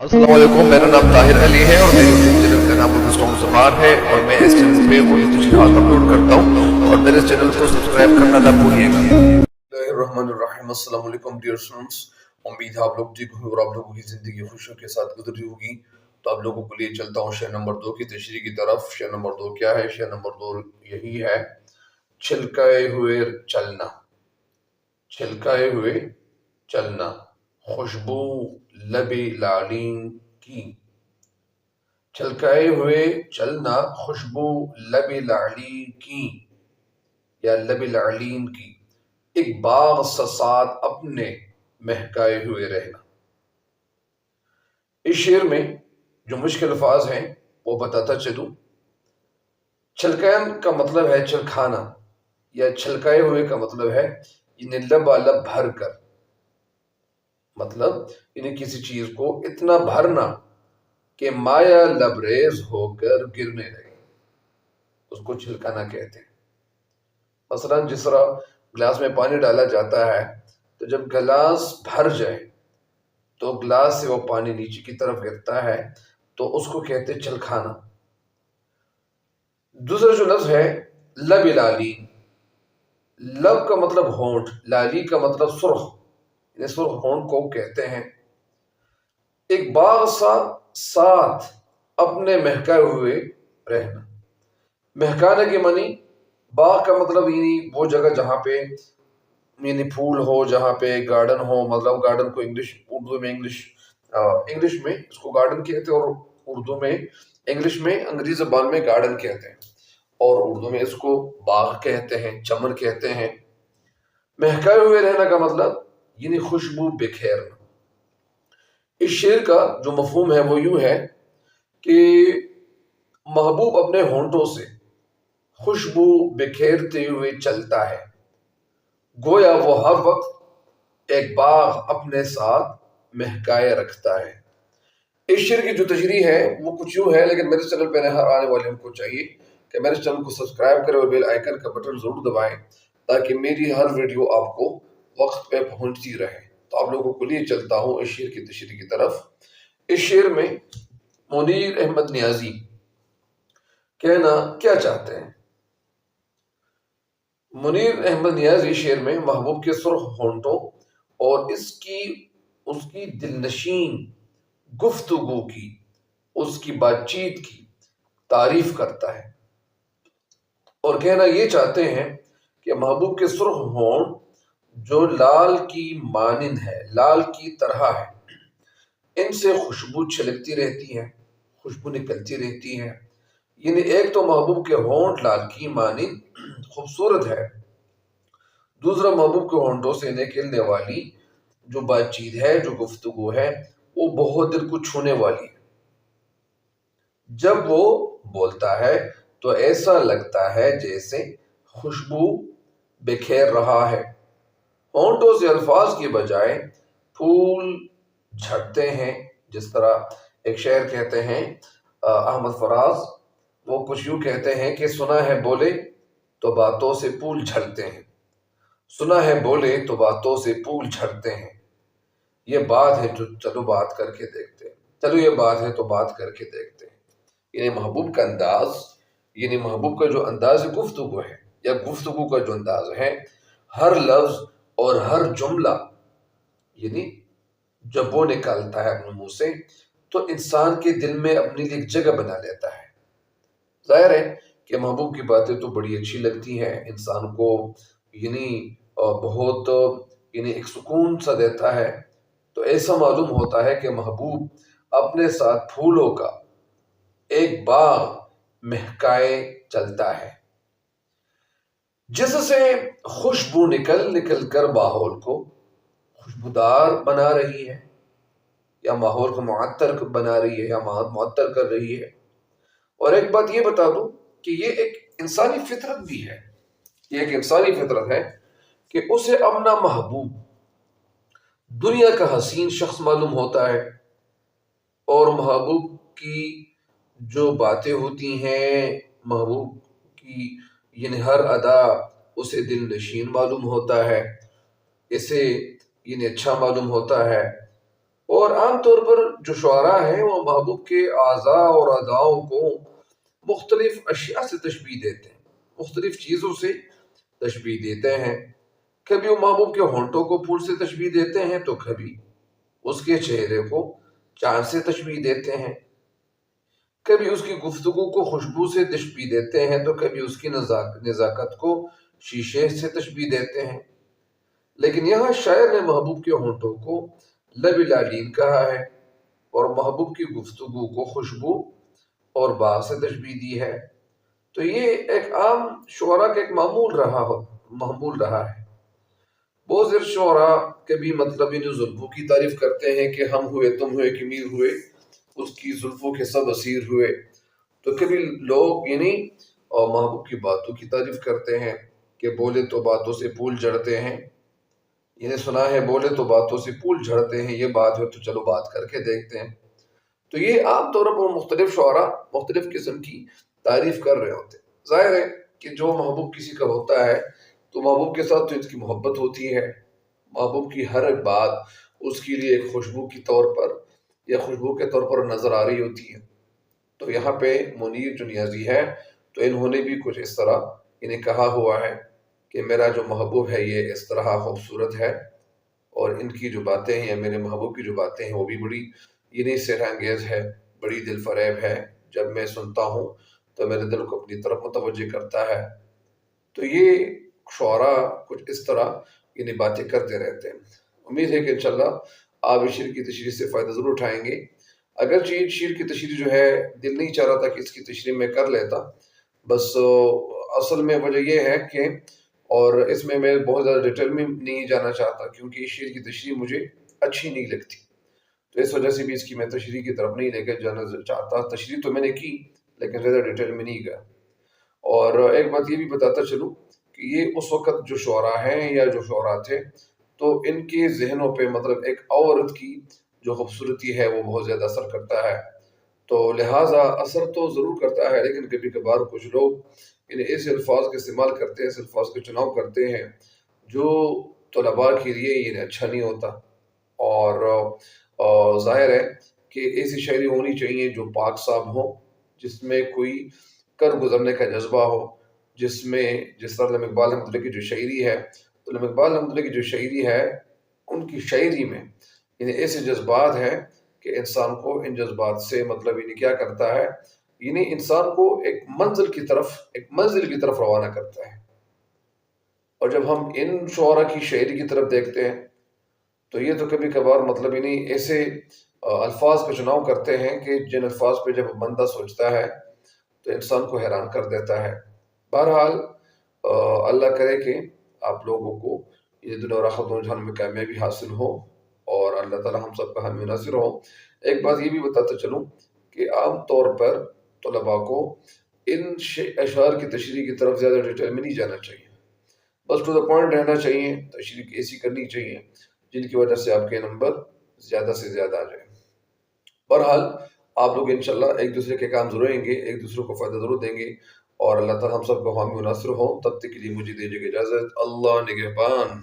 अस्सलाम वालेकुम, मेरा नाम ताहिर अली है और मेरे यूट्यूब चैनल का नाम मुस्कान ज़ुबार है और मैं इस चैनल पे उर्दू तशरीहात अपलोड करता हूँ और मेरे चैनल को सब्सक्राइब करना ना भूलिएगा। बिस्मिल्लाहिर्रहमानिर्रहीम। अस्सलाम वालेकुम डियर स्टूडेंट्स, उम्मीद है आप लोग ठीक होंगे और आप लोगों की ज़िंदगी खुशियों के साथ गुजर रही होगी। तो आप लोगों को लिए चलता हूँ शेर नंबर 2 की तशरीह की तरफ। शेर नंबर 2 क्या है? शेर नंबर 2 यही है, छिलकाए हुए चलना। छिलकाए हुए चलना, खुशबू लबे लालीन की। छलकाए हुए चलना, खुशबू लबे लाली की या लबे लालीन की। एक बाग सा साथ अपने महकाए हुए रहना। इस शेर में जो मुश्किल अल्फाज हैं वो बताता चलूं। छलकान का मतलब है छलखाना, या छलकाए हुए का मतलब है इन्हें लबालब भर कर, मतलब इन्हें किसी चीज को इतना भरना कि माया लबरेज होकर गिरने लगे, उसको छिलकाना कहते हैं। मसलन जिस तरह गिलास में पानी डाला जाता है तो जब गिलास भर जाए तो गिलास से वो पानी नीचे की तरफ गिरता है, तो उसको कहते हैं छिलकाना। दूसरा जो लफ्ज है लब लाली, लब का मतलब होंठ, लाली का मतलब सुर्ख, इन्हें सुर्ख होंठ को कहते हैं। एक बाग सा साथ अपने महकाए हुए रहना। महकाने के मानी, बाग का मतलब यानी वो जगह जहाँ पे यानी फूल हो, जहाँ पे गार्डन हो, मतलब गार्डन को उर्दू में इंग्लिश में इसको गार्डन कहते हैं और उर्दू में इंग्लिश में अंग्रेजी ज़बान में गार्डन कहते हैं और उर्दू में इसको बाग कहते हैं, चमन कहते हैं। महकाए हुए रहना का मतलब यानी खुशबू बिखेरना। इस शेर का जो मफहूम है वो यूं है कि महबूब अपने होंठों से खुशबू बिखेरते हुए चलता है, गोया वो हर वक्त एक बाग अपने साथ महकाए रखता है। इस शेर की जो तशरीह है वो कुछ यूं है, लेकिन मेरे चैनल पर हर आने वाले को चाहिए कि मेरे चैनल को सब्सक्राइब करें और बेल आइकन का बटन जरूर दबाएं ताकि मेरी हर वीडियो आपको वक्त पे पहुंचती रहे। तो आप लोगों को लिए चलता हूँ इस शेर की तशरीह की तरफ। इस शेर में मुनीर अहमद नियाजी कहना क्या चाहते हैं? मुनीर अहमद नियाजी शेर में महबूब के सुर्ख होंठों और उसकी दिलनशीन गुफ्तगू की, उसकी बातचीत की तारीफ करता है और कहना ये चाहते हैं कि महबूब के सुर्ख होंठ जो लाल की मानिंद है, लाल की तरह है, इनसे खुशबू छलकती रहती है, खुशबू निकलती रहती है। यानी एक तो महबूब के होंठ लाल की मानिंद खूबसूरत है, दूसरा महबूब के होंठों से निकलने वाली जो बातचीत है, जो गुफ्तगू है, वो बहुत दिल को छूने वाली है। जब वो बोलता है तो ऐसा लगता है जैसे खुशबू बिखेर रहा है। होंठों से अल्फाज के बजाय फूल झड़ते हैं। जिस तरह एक शेर कहते हैं अहमद फराज, वो कुछ यूं कहते हैं कि सुना है बोले तो बातों से फूल झड़ते हैं, सुना है बोले तो बातों से फूल झड़ते हैं। ये बात है जो चलो बात करके देखते हैं, चलो ये बात है तो बात करके देखते हैं। यानी महबूब का अंदाज, यानी महबूब का जो अंदाज गुफ्तगू है या गुफ्तगू का जो अंदाज है, हर लफ्ज और हर जुमला यानी जब वो निकालता है अपने मुंह से तो इंसान के दिल में अपने लिए एक जगह बना लेता है। जाहिर है कि महबूब की बातें तो बड़ी अच्छी लगती हैं इंसान को, यानी बहुत यानी एक सुकून सा देता है। तो ऐसा मालूम होता है कि महबूब अपने साथ फूलों का एक बाग महकाए चलता है, जिससे खुशबू निकल निकल कर माहौल को खुशबूदार बना रही है या माहौल को मुअत्तर बना रही है या मुअत्तर कर रही है। और एक बात ये बता दूं कि ये एक इंसानी फितरत भी है, ये एक इंसानी फितरत है कि उसे अपना महबूब दुनिया का हसीन शख्स मालूम होता है और महबूब की जो बातें होती हैं, महबूब की यानी हर अदा उसे दिल नशीन मालूम होता है, इसे यानी अच्छा मालूम होता है। اور عام طور پر جو شعراء ہیں وہ محبوب کے اعضاء اور اداؤں کو مختلف اشیاء سے تشبیہ دیتے ہیں، مختلف چیزوں سے تشبیہ دیتے ہیں۔ کبھی وہ محبوب کے ہونٹوں کو پھول سے تشبیہ دیتے ہیں تو کبھی اس کے چہرے کو چاند سے تشبیہ دیتے ہیں، کبھی اس کی گفتگو کو خوشبو سے تشبیہ دیتے ہیں تو کبھی اس کی نزاکت کو شیشے سے تشبیہ دیتے ہیں۔ لیکن یہاں شاعر نے محبوب کے ہونٹوں کو لب لعلین کہا ہے اور محبوب کی گفتگو کو خوشبو اور باغ سے تشبیہ دی ہے، تو یہ ایک عام شعراء کا ایک معمول رہا ہے۔ بہت سے شعراء کبھی مطلب ان زلفوں کی تعریف کرتے ہیں کہ ہم ہوئے تم ہوئے کہ میر ہوئے، اس کی زلفوں کے سب اسیر ہوئے، تو کبھی لوگ اور محبوب کی باتوں کی تعریف کرتے ہیں کہ بولے تو باتوں سے پھول جھڑتے ہیں، سنا ہے بولے تو باتوں سے پھول جھڑتے ہیں، یہ بات ہے تو چلو بات کر کے دیکھتے ہیں۔ تو یہ عام طور پر مختلف شعراء مختلف قسم کی تعریف کر رہے ہوتے ہیں۔ ظاہر ہے کہ جو محبوب کسی کا ہوتا ہے تو محبوب کے ساتھ تو اس کی محبت ہوتی ہے، محبوب کی ہر ایک بات اس کے لیے ایک خوشبو کے طور پر یا خوشبو کے طور پر نظر آ رہی ہوتی ہے۔ تو یہاں پہ منیر جو نیازی ہے تو انہوں نے بھی کچھ اس طرح کہا ہوا ہے کہ میرا جو محبوب ہے یہ اس طرح خوبصورت ہے، اور ان کی جو باتیں ہیں یا میرے محبوب کی جو باتیں ہیں وہ بھی بڑی سحر انگیز ہے، بڑی دل فریب ہے، جب میں سنتا ہوں تو میرے دل کو اپنی طرف متوجہ کرتا ہے۔ تو یہ شعراء کچھ اس طرح باتیں کرتے رہتے ہیں۔ امید ہے کہ انشاءاللہ آپ اس شعر کی تشریح سے فائدہ ضرور اٹھائیں گے۔ اگرچہ شعر کی تشریح جو ہے دل نہیں چاہ رہا تھا کہ اس کی تشریح میں کر لیتا، بس اصل میں وجہ یہ ہے کہ اور اس میں بہت زیادہ ڈیٹیل میں نہیں جانا چاہتا کیونکہ اس شعر کی تشریح مجھے اچھی نہیں لگتی، تو اس وجہ سے بھی اس کی میں تشریح کی طرف نہیں لے کے جانا چاہتا۔ تشریح تو میں نے کی لیکن زیادہ ڈیٹیل میں نہیں گیا۔ اور ایک بات یہ بھی بتاتا چلوں کہ یہ اس وقت جو شعراء ہیں یا جو شعراء تھے تو ان کے ذہنوں پہ مطلب ایک عورت کی جو خوبصورتی ہے وہ بہت زیادہ اثر کرتا ہے، تو لہٰذا اثر تو ضرور کرتا ہے، لیکن کبھی کبھار کچھ لوگ ایسے الفاظ کا استعمال کرتے ہیں، ایسے الفاظ کا چناؤ کرتے ہیں جو طلباء کے لیے اچھا نہیں ہوتا۔ اور ظاہر ہے کہ ایسی شاعری ہونی چاہیے جو پاک صاف ہو، جس میں کوئی کر گزرنے کا جذبہ ہو، جس طرح علامہ اقبال رحمۃ اللہ کی جو شاعری ہے، تو علامہ اقبال رحمۃ اللہ کی جو شاعری ہے ان کی شاعری میں ایسے جذبات ہیں کہ انسان کو ان جذبات سے مطلب کیا کرتا ہے، انسان کو ایک منزل کی طرف روانہ کرتا ہے۔ اور جب ہم ان شعراء کی شاعری کی طرف دیکھتے ہیں تو یہ تو کبھی کبھار مطلب ایسے الفاظ کا چناؤ کرتے ہیں کہ جن الفاظ پہ جب بندہ سوچتا ہے تو انسان کو حیران کر دیتا ہے۔ بہرحال اللہ کرے کہ آپ لوگوں کو یہ دنیا اور آخرت دونوں جہان میں کامیابی حاصل ہو اور اللہ تعالی ہم سب کا حامی ناصر ہو۔ ایک بات یہ بھی بتاتا چلوں کہ عام طور پر طلباء کو ان اشعار کی تشریح کی طرف زیادہ ڈیٹیل میں نہیں جانا چاہیے، بس ٹو دا پوائنٹ رہنا چاہیے، تشریح ایسی کرنی چاہیے جن کی وجہ سے آپ کے نمبر زیادہ سے زیادہ آ جائیں۔ بہرحال آپ لوگ انشاءاللہ ایک دوسرے کے کام ضرور آئیں گے، ایک دوسرے کو فائدہ ضرور دیں گے، اور اللہ تعالی ہم سب کو حامی و ناصر ہو۔ تب تک کے لیے مجھے دیجیے اجازت۔ اللہ نگہبان۔